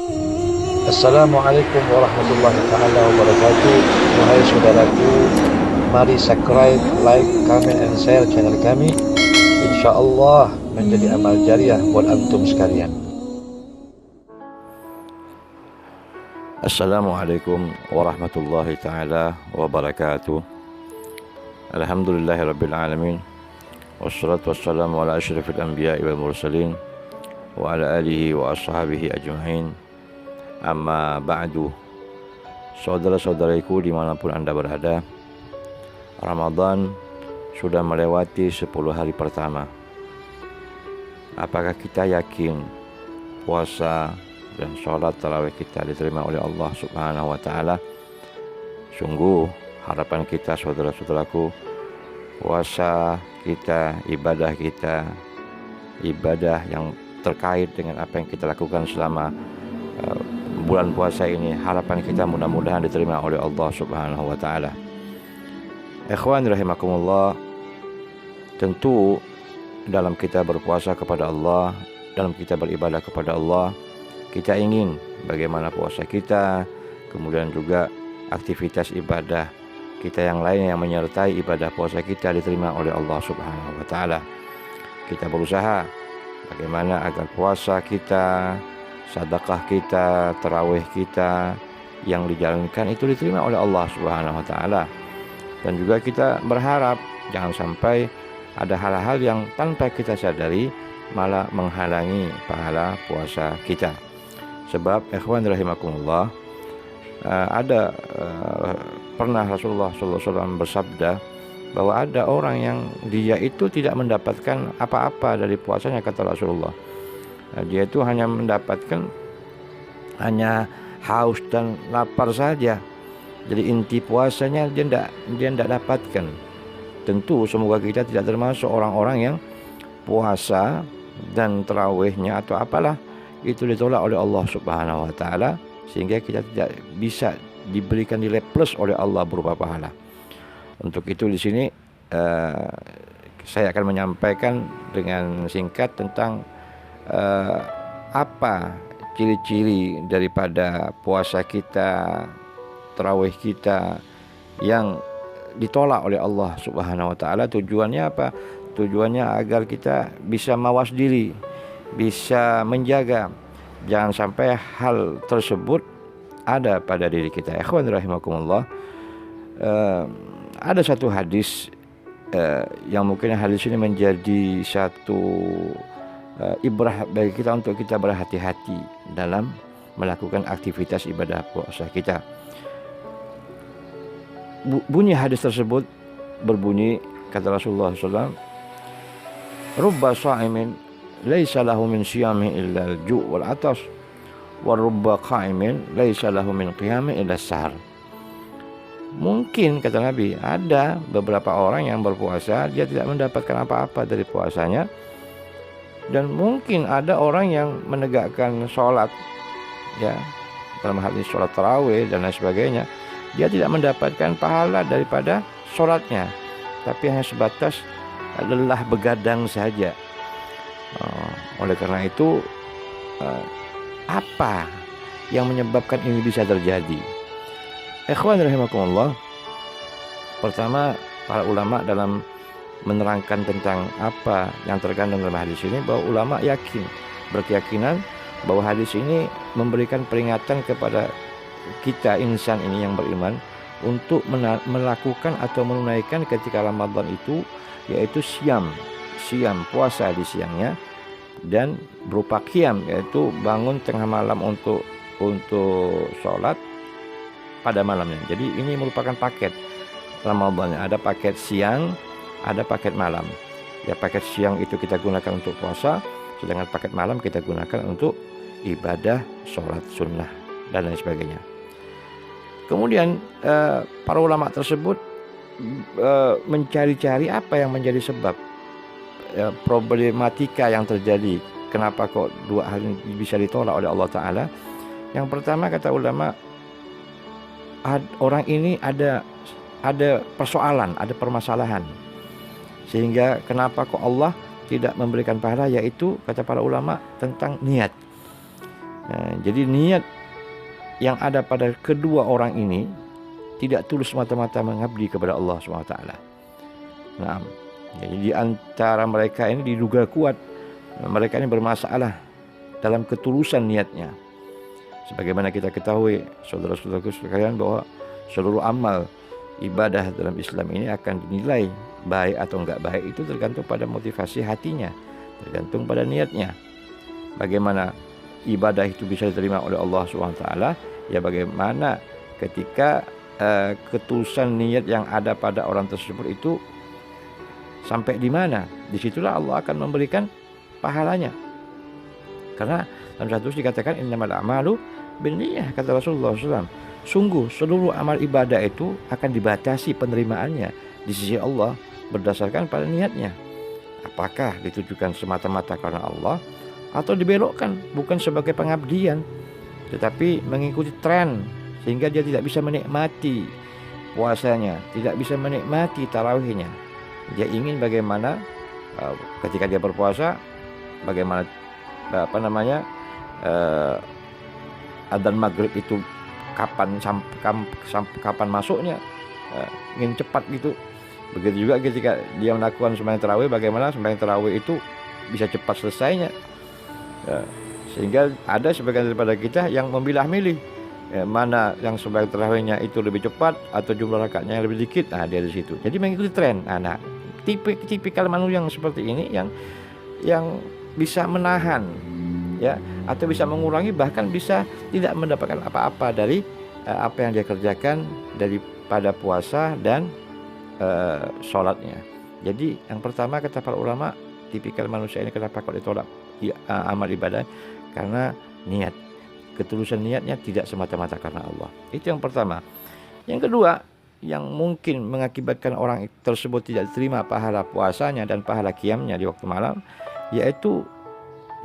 Assalamualaikum warahmatullahi taala wabarakatuh. Wahai saudaraku, mari subscribe, like, comment, and share channel kami. InsyaAllah menjadi amal jariah buat antum sekalian. Assalamualaikum warahmatullahi taala wabarakatuh. Alhamdulillahirabbil alamin. Wassalatu wassalamu ala asyrafil anbiya'i wal mursalin wa ala alihi wa ashabihi ajma'in. Amma ba'du. Saudara-saudariku dimanapun Anda berada, Ramadan sudah melewati 10 hari pertama. Apakah kita yakin puasa dan sholat tarawih kita diterima oleh Allah Subhanahu wa ta'ala? Sungguh harapan kita, saudara-saudaraku, puasa kita, ibadah yang terkait dengan apa yang kita lakukan selama bulan puasa ini, harapan kita mudah-mudahan diterima oleh Allah Subhanahu wa ta'ala. Ikhwan rahimakumullah, tentu dalam kita berpuasa kepada Allah, dalam kita beribadah kepada Allah, kita ingin bagaimana puasa kita, kemudian juga aktivitas ibadah kita yang lain yang menyertai ibadah puasa kita diterima oleh Allah Subhanahu wa ta'ala. Kita berusaha bagaimana agar puasa kita, sedekah kita, tarawih kita yang dijalankan itu diterima oleh Allah Subhanahu wa ta'ala. Dan juga kita berharap jangan sampai ada hal-hal yang tanpa kita sadari malah menghalangi pahala puasa kita. Sebab ikhwan rahimakumullah, pernah Rasulullah SAW bersabda bahwa ada orang yang dia itu tidak mendapatkan apa-apa dari puasanya, kata Rasulullah. Dia itu hanya mendapatkan hanya haus dan lapar saja. Jadi inti puasanya dia tidak dapatkan. Tentu semoga kita tidak termasuk orang-orang yang puasa dan tarawihnya atau apalah itu ditolak oleh Allah Subhanahu wa ta'ala, sehingga kita tidak bisa diberikan nilai plus oleh Allah berupa pahala. Untuk itu di sini saya akan menyampaikan dengan singkat tentang apa ciri-ciri daripada puasa kita, tarawih kita yang ditolak oleh Allah Subhanahu wa ta'ala. Tujuannya apa? Tujuannya agar kita bisa mawas diri, bisa menjaga jangan sampai hal tersebut ada pada diri kita. Ikhwan rahimakumullah, ada satu hadis yang mungkin hadis ini menjadi satu ibrah bagi kita untuk kita berhati-hati dalam melakukan aktivitas ibadah puasa kita. Bunyi hadis tersebut berbunyi, kata Rasulullah SAW, rubba sha'imin laisa lahu min siyami illa al-ju' wal atas wa rubba qa'imin laisa lahu min qiyami illa sahar. Mungkin, kata Nabi, ada beberapa orang yang berpuasa dia tidak mendapatkan apa-apa dari puasanya, dan mungkin ada orang yang menegakkan sholat, ya, dalam hal ini sholat tarawih dan lain sebagainya, dia tidak mendapatkan pahala daripada sholatnya, tapi hanya sebatas lelah begadang saja. Oleh karena itu, apa yang menyebabkan ini bisa terjadi? Ikhwan rahimakumullah, pertama, para ulama dalam menerangkan tentang apa yang terkandung dalam hadis ini, bahwa ulama berkeyakinan bahwa hadis ini memberikan peringatan kepada kita insan ini yang beriman untuk melakukan atau menunaikan ketika Ramadan itu, yaitu siam puasa di siangnya, dan berupa qiyam, yaitu bangun tengah malam untuk sholat pada malamnya. Jadi ini merupakan paket Ramadannya, ada paket siang, ada paket malam. Ya, paket siang itu kita gunakan untuk puasa, sedangkan paket malam kita gunakan untuk ibadah sholat sunnah dan lain sebagainya. Kemudian para ulama tersebut mencari-cari apa yang menjadi sebab problematika yang terjadi, kenapa kok dua hal ini bisa ditolak oleh Allah Ta'ala. Yang pertama, kata ulama, orang ini ada persoalan, ada permasalahan, sehingga kenapa kok Allah tidak memberikan pahala, yaitu kata para ulama tentang niat. Jadi niat yang ada pada kedua orang ini tidak tulus semata-mata mengabdi kepada Allah SWT. Nah, jadi di antara mereka ini diduga kuat mereka ini bermasalah dalam ketulusan niatnya. Sebagaimana kita ketahui, saudara-saudaraku sekalian, bahwa seluruh amal ibadah dalam Islam ini akan dinilai baik atau enggak baik itu tergantung pada motivasi hatinya, tergantung pada niatnya. Bagaimana ibadah itu bisa diterima oleh Allah SWT, ya bagaimana ketika ketulusan niat yang ada pada orang tersebut itu sampai di mana. Disitulah Allah akan memberikan pahalanya. Karena dalam satu dikatakan innamal a'malu binniyah, kata Rasulullah SAW. Sungguh seluruh amal ibadah itu akan dibatasi penerimaannya di sisi Allah berdasarkan pada niatnya. Apakah ditujukan semata-mata karena Allah atau dibelokkan bukan sebagai pengabdian tetapi mengikuti tren, sehingga dia tidak bisa menikmati puasanya, tidak bisa menikmati tarawihnya. Dia ingin bagaimana ketika dia berpuasa, bagaimana adzan maghrib itu kapan masuknya, ingin cepat gitu. Begitu juga ketika dia melakukan sembahyang tarawih, bagaimana sembahyang tarawih itu bisa cepat selesainya. Sehingga ada sebagian daripada kita yang memilah-milih mana yang sembahyang tarawihnya itu lebih cepat atau jumlah rakaatnya yang lebih dikit. Nah, dia di situ. Jadi mengikuti tren. Nah, tipikal manusia yang seperti ini yang bisa menahan, ya, atau bisa mengurangi, bahkan bisa tidak mendapatkan apa-apa dari apa yang dia kerjakan daripada puasa dan sholatnya. Jadi yang pertama kata para ulama, tipikal manusia ini kenapa kok ditolak amal ibadah? Karena niat, ketulusan niatnya tidak semata-mata karena Allah. Itu yang pertama. Yang kedua, yang mungkin mengakibatkan orang tersebut tidak diterima pahala puasanya dan pahala qiyamnya di waktu malam, yaitu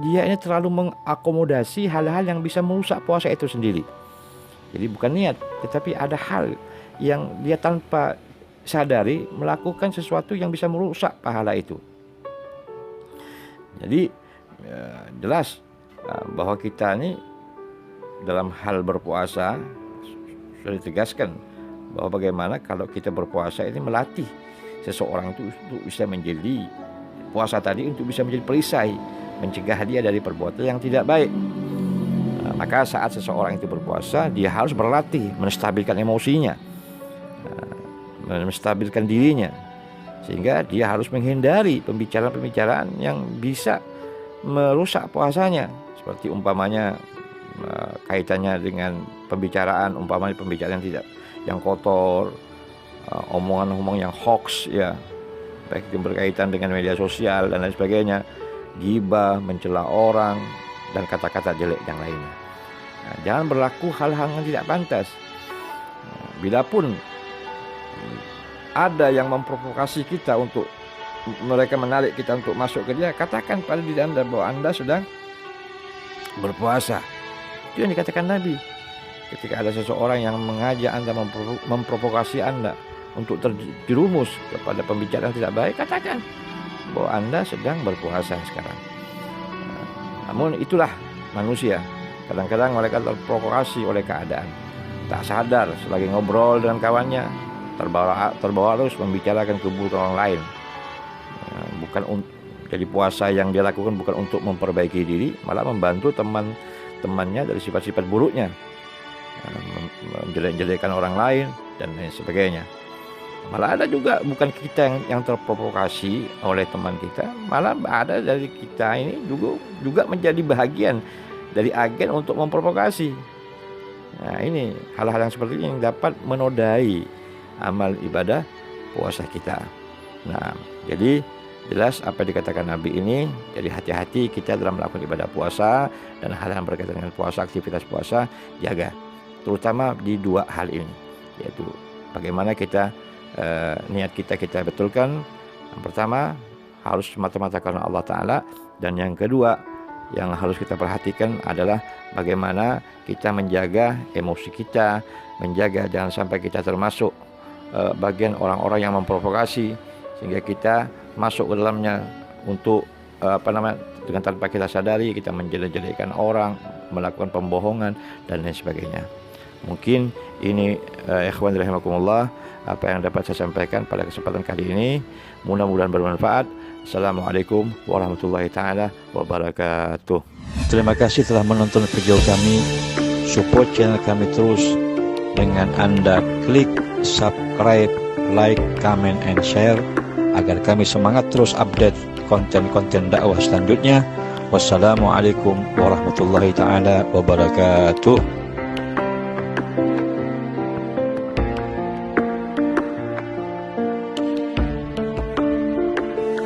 dia ini terlalu mengakomodasi hal-hal yang bisa merusak puasa itu sendiri. Jadi bukan niat, tetapi ada hal yang dia tanpa sadari melakukan sesuatu yang bisa merusak pahala itu. Jadi jelas bahwa kita ini dalam hal berpuasa sudah ditegaskan bahwa bagaimana kalau kita berpuasa ini melatih seseorang itu untuk bisa menjadi puasa tadi untuk bisa menjadi perisai, mencegah dia dari perbuatan yang tidak baik. Maka saat seseorang itu berpuasa, dia harus berlatih menstabilkan emosinya, menstabilkan dirinya, sehingga dia harus menghindari pembicaraan-pembicaraan yang bisa merusak puasanya, seperti umpamanya kaitannya dengan pembicaraan yang kotor, omongan-omongan yang hoax, ya, baik itu berkaitan dengan media sosial dan lain sebagainya, ghibah, mencela orang, dan kata-kata jelek yang lainnya. Jangan berlaku hal-hal yang tidak pantas. Bilapun ada yang memprovokasi kita untuk mereka menarik kita untuk masuk ke dia, katakan pada diri Anda bahwa Anda sedang berpuasa. Itu yang dikatakan Nabi. Ketika ada seseorang yang mengajak Anda, memprovokasi Anda untuk terjerumus kepada pembicaraan yang tidak baik, katakan bahwa Anda sedang berpuasa sekarang. Namun itulah manusia. Kadang-kadang mereka terprovokasi oleh keadaan, tak sadar selagi ngobrol dengan kawannya terbawa arus membicarakan keburukan orang lain. Jadi puasa yang dia lakukan bukan untuk memperbaiki diri, malah membantu teman-temannya dari sifat-sifat buruknya, menjelek-jelekan orang lain dan lain sebagainya. Malah ada juga bukan kita yang terprovokasi oleh teman kita, malah ada dari kita ini juga menjadi bahagian dari agen untuk memprovokasi. Nah, ini hal-hal yang seperti ini yang dapat menodai amal ibadah puasa kita. Nah, jadi jelas apa dikatakan Nabi ini, jadi hati-hati kita dalam melakukan ibadah puasa dan hal yang berkaitan dengan puasa, aktivitas puasa, jaga terutama di dua hal ini, yaitu bagaimana kita niat kita betulkan. Yang pertama harus semata-mata karena Allah Ta'ala, dan yang kedua yang harus kita perhatikan adalah bagaimana kita menjaga emosi kita, menjaga jangan sampai kita termasuk bagian orang-orang yang memprovokasi sehingga kita masuk ke dalamnya untuk dengan tanpa kita sadari kita menjelek-jelekkan orang, melakukan pembohongan dan lain sebagainya. Mungkin ini ikhwan rahimakumullah apa yang dapat saya sampaikan pada kesempatan kali ini. Mudah-mudahan bermanfaat. Assalamualaikum warahmatullahi taala wabarakatuh. Terima kasih telah menonton video kami. Support channel kami terus dengan Anda klik subscribe, like, comment, and share agar kami semangat terus update konten-konten dakwah selanjutnya. Wassalamualaikum warahmatullahi taala wabarakatuh.